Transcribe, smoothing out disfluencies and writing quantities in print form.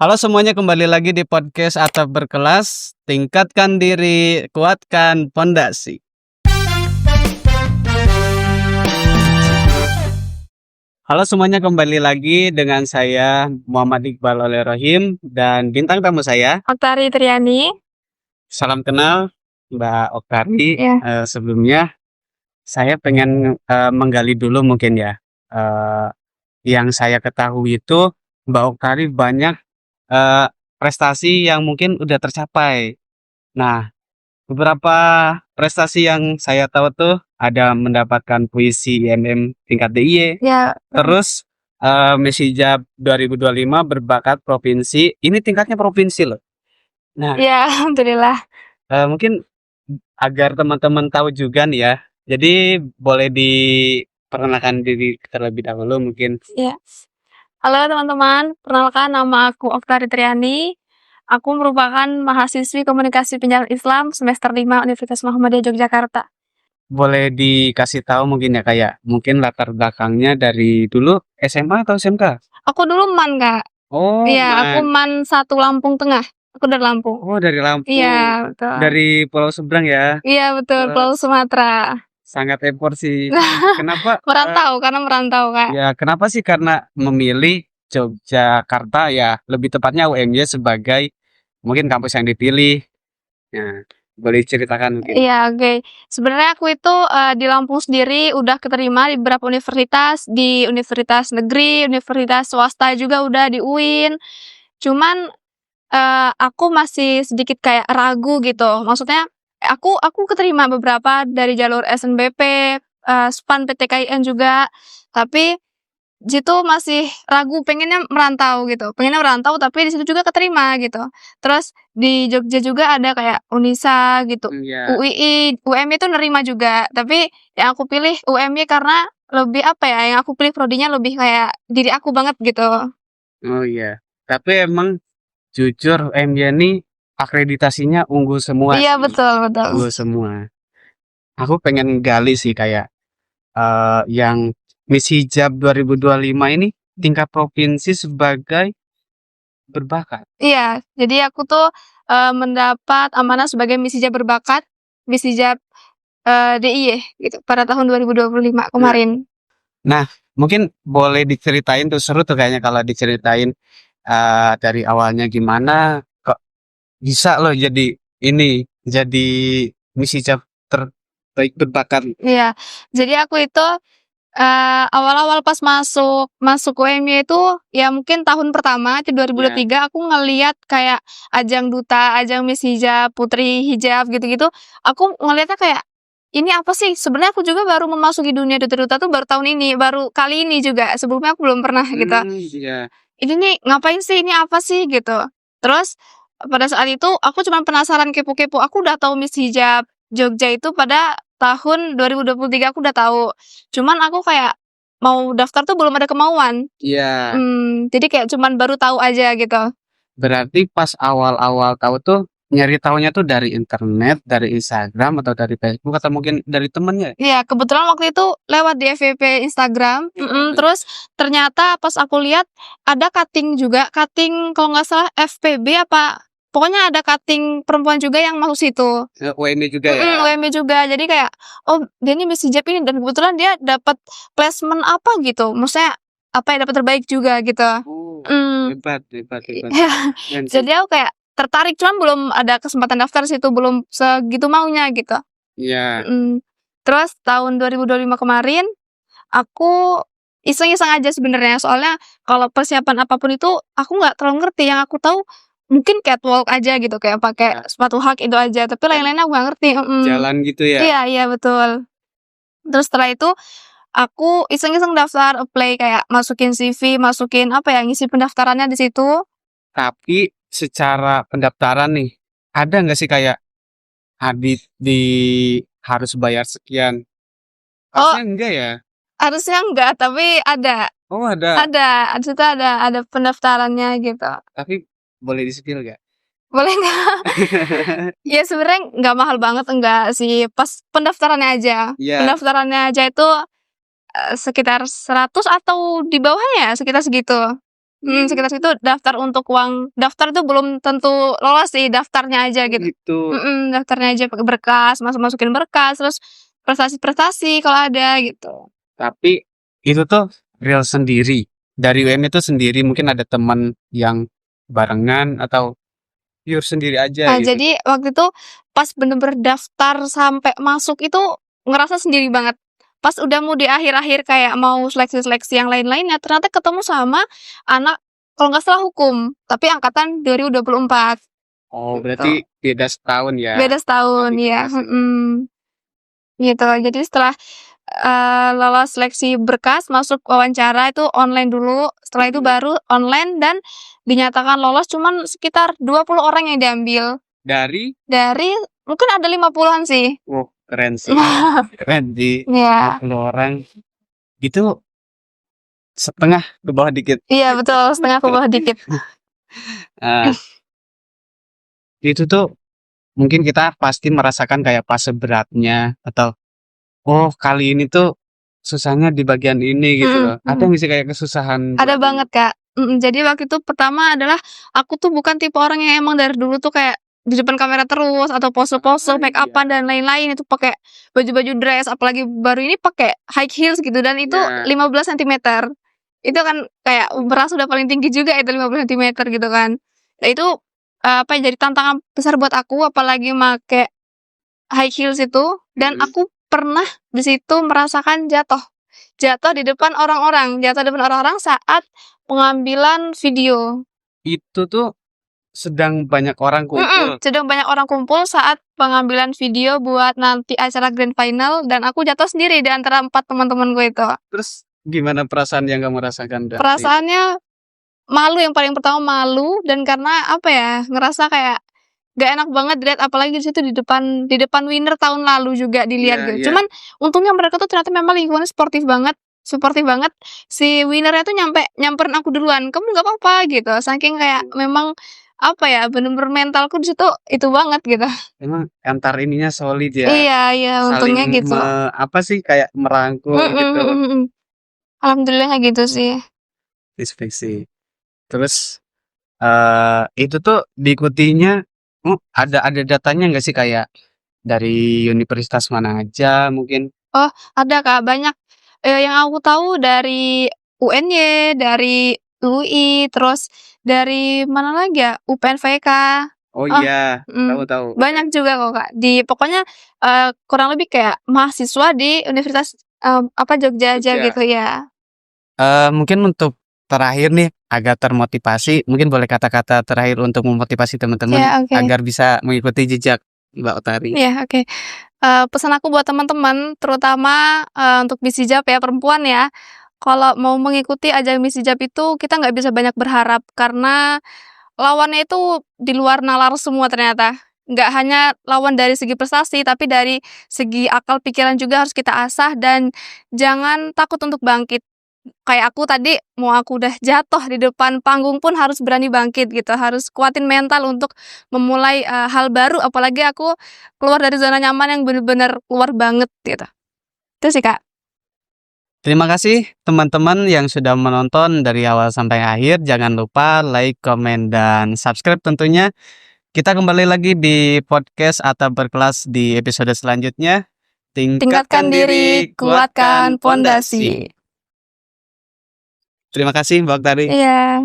Halo semuanya, kembali lagi di podcast Atap Berkelas. Tingkatkan diri, kuatkan pondasi. Halo semuanya, kembali lagi dengan saya Muhammad Iqbal Oleh Rohim dan bintang tamu saya. Oktari Triani. Salam kenal Mbak Oktari. Ya. Sebelumnya saya pengen menggali dulu mungkin ya. Eh, yang saya ketahui itu Mbak Oktari banyak prestasi yang mungkin udah tercapai. Nah, beberapa prestasi yang saya tahu tuh ada mendapatkan puisi IMM tingkat DIY, Ya. terus Miss Hijab 2025 berbakat provinsi. Ini tingkatnya provinsi loh. Nah, Ya, alhamdulillah. mungkin agar teman-teman tahu juga nih ya. Jadi boleh diperkenalkan diri terlebih dahulu mungkin. Ya. Halo teman-teman, perkenalkan nama aku Oktari Triani. Aku merupakan mahasiswi Komunikasi Penyiaran Islam semester 5 Universitas Muhammadiyah Yogyakarta. Boleh dikasih tahu mungkin ya kayak mungkin latar belakangnya dari dulu SMA atau SMK? Aku dulu MAN, Kak. Oh, Iya, aku Man. MAN 1 Lampung Tengah. Aku dari Lampung. Oh, dari Lampung. Iya, betul. Dari Pulau Seberang ya. Iya, betul, Pulau Sumatera. Sangat effort sih. Kenapa? Karena merantau, Kak. Ya, kenapa sih karena memilih Yogyakarta ya, lebih tepatnya UMY sebagai mungkin kampus yang dipilih. Nah, boleh ceritakan mungkin. Iya, oke. Sebenarnya aku itu di Lampung sendiri udah keterima di beberapa universitas, di universitas negeri, universitas swasta juga udah di UIN. Cuman aku masih sedikit kayak ragu gitu. Maksudnya aku keterima beberapa dari jalur SNBP, SPAN, PTKIN juga. Tapi di situ masih ragu, pengennya merantau tapi di situ juga keterima gitu. Terus di Jogja juga ada kayak Unisa gitu, Iya. UII, UMY itu nerima juga, tapi yang aku pilih UMY karena lebih apa ya, yang aku pilih prodinya lebih kayak diri aku banget gitu. Oh iya. Tapi emang jujur UMY ini akreditasinya unggul semua Iya, sih. betul. Unggul semua. Aku pengen gali sih kayak yang Miss Hijab 2025 ini tingkat provinsi sebagai berbakat. Iya, jadi aku tuh mendapat amanah sebagai Miss Hijab berbakat, Miss Hijab DIY gitu pada tahun 2025 kemarin. Nah, mungkin boleh diceritain tuh, seru tuh kayaknya kalau diceritain dari awalnya gimana kok bisa loh jadi Miss Hijab terbaik berbakat. Iya, jadi aku itu awal-awal pas masuk UMY itu ya mungkin tahun pertama itu 2023 aku ngelihat kayak ajang duta, ajang Miss Hijab, Putri Hijab gitu-gitu. Aku ngelihatnya kayak ini apa sih? Sebenarnya aku juga baru memasuki dunia duta-duta tuh baru tahun ini, baru kali ini juga. Sebelumnya aku belum pernah gitu. Iya. Ini nih ngapain sih? Ini apa sih gitu. Terus pada saat itu aku cuma penasaran kepo-kepo. Aku udah tahu Miss Hijab Jogja itu pada tahun 2023 aku udah tahu. Cuman aku kayak mau daftar tuh belum ada kemauan. Iya. Jadi kayak cuman baru tahu aja gitu. Berarti pas awal-awal tahu tuh nyari tahunya tuh dari internet, dari Instagram atau dari Facebook atau mungkin dari temennya? Iya, kebetulan waktu itu lewat di FYP Instagram. Terus ternyata pas aku lihat ada cutting juga, cutting kalau nggak salah FPB apa, pokoknya ada cutting perempuan juga yang masuk situ. UMY juga ya? UMY juga. Jadi kayak, oh dia ini Miss Hijab ini dan kebetulan dia dapat placement apa gitu. Maksudnya apa ya, dapat terbaik juga gitu. Oh, Mm. hebat. Iya. Keren sih. Jadi aku kayak tertarik, cuman belum ada kesempatan daftar situ, belum segitu maunya gitu. Iya. Terus tahun 2025 kemarin aku iseng-iseng aja sebenarnya, soalnya kalau persiapan apapun itu aku nggak terlalu ngerti. Yang aku tahu mungkin catwalk aja gitu, kayak pakai sepatu hak itu aja, tapi lain-lainnya aku nggak ngerti. Jalan gitu ya? Iya, betul. Terus setelah itu aku iseng-iseng daftar, apply, kayak masukin CV, masukin apa ya, ngisi pendaftarannya di situ. Tapi secara pendaftaran nih, ada nggak sih kayak di harus bayar sekian? Oh, Harusnya enggak ya? harusnya enggak, tapi ada. Oh, ada. Ada, di situ ada pendaftarannya gitu. Tapi boleh di-spill nggak? Boleh nggak? Ya sebenarnya nggak mahal banget, enggak sih, pas pendaftarannya aja. Iya. Pendaftarannya aja itu sekitar 100 atau di bawahnya ya, sekitar segitu. Sekitar situ daftar untuk uang daftar itu belum tentu lolos sih, daftarnya aja gitu. Gitu. Daftarnya aja pakai berkas, masukin berkas, terus prestasi-prestasi kalau ada gitu. Tapi itu tuh real sendiri. Dari UM itu sendiri, mungkin ada teman yang barengan atau pure sendiri aja Nah, gitu. jadi waktu itu pas bener-bener daftar sampai masuk itu ngerasa sendiri banget. Pas udah mau di akhir-akhir kayak mau seleksi-seleksi yang lain-lainnya, ternyata ketemu sama anak kalau nggak salah hukum, tapi angkatan 2024. Oh, Gitu. berarti beda setahun ya. Beda setahun ya. Gitu. Jadi setelah lolos seleksi berkas, masuk wawancara itu online dulu. Setelah itu baru online dan dinyatakan lolos cuman sekitar 20 orang yang diambil. Dari Mungkin ada 50-an sih. keren sih. Keren di Iya. 20 orang. Itu setengah ke bawah dikit. Iya, betul, setengah ke bawah dikit. Itu tuh mungkin kita pasti merasakan kayak fase beratnya atau kali ini tuh susahnya di bagian ini gitu loh. Ada nggak sih kayak kesusahan? Ada banget, Kak. Jadi waktu itu pertama adalah aku tuh bukan tipe orang yang emang dari dulu tuh kayak di depan kamera terus atau pose-pose, make up-an dan lain-lain, itu pakai baju-baju dress, apalagi baru ini pakai high heels gitu dan itu 15 cm. Itu kan kayak merasa udah paling tinggi juga itu 15 cm gitu kan. Nah itu jadi tantangan besar buat aku apalagi make high heels itu dan aku pernah di situ merasakan jatuh di depan orang-orang saat pengambilan video. Itu tuh sedang banyak orang kumpul. Sedang banyak orang kumpul saat pengambilan video buat nanti acara grand final dan aku jatuh sendiri di antara 4 teman-temanku itu. Terus gimana perasaan yang kamu rasakan? Perasaannya malu, yang paling pertama malu dan karena apa ya, ngerasa kayak gak enak banget dilihat apalagi di situ di depan winner tahun lalu juga dilihat gitu. Cuman untungnya mereka tuh ternyata memang lingkungannya sportif banget. Si winnernya tuh nyamperin aku duluan, "Kamu nggak apa-apa," gitu. Saking kayak memang apa ya, bener-bener mentalku di situ itu banget gitu. Emang antar ininya solid ya. Iya, untungnya Saling gitu. apa sih kayak merangkul gitu. Alhamdulillahnya gitu sih. Respect sih. Terus itu tuh diikutinya ada datanya nggak sih kayak dari universitas mana aja mungkin? Oh, ada Kak, banyak. Yang aku tahu dari UNY, dari UI, terus dari mana lagi ya, UPNVK. Oh iya, tahu. Banyak juga kok Kak. Pokoknya kurang lebih kayak mahasiswa di Universitas Jogja aja gitu ya. Mungkin untuk terakhir nih agak termotivasi, mungkin boleh kata-kata terakhir untuk memotivasi teman-teman Ya, oke. agar bisa mengikuti jejak Mbak Utari. Iya, oke. Pesan aku buat teman-teman, terutama untuk Miss Hijab ya, perempuan ya. Kalau mau mengikuti ajang Miss Hijab itu kita nggak bisa banyak berharap karena lawannya itu di luar nalar semua ternyata. Nggak hanya lawan dari segi prestasi, tapi dari segi akal pikiran juga harus kita asah dan jangan takut untuk bangkit. Kayak aku tadi, mau aku udah jatuh di depan panggung pun harus berani bangkit gitu, harus kuatin mental untuk memulai hal baru, apalagi aku keluar dari zona nyaman yang bener-bener keluar banget gitu. Itu sih, Kak. Terima kasih teman-teman yang sudah menonton dari awal sampai akhir. Jangan lupa like, komen, dan subscribe tentunya. Kita kembali lagi di podcast Atap Berkelas di episode selanjutnya. Tingkatkan diri, kuatkan pondasi. Terima kasih Mbak Utari. Iya.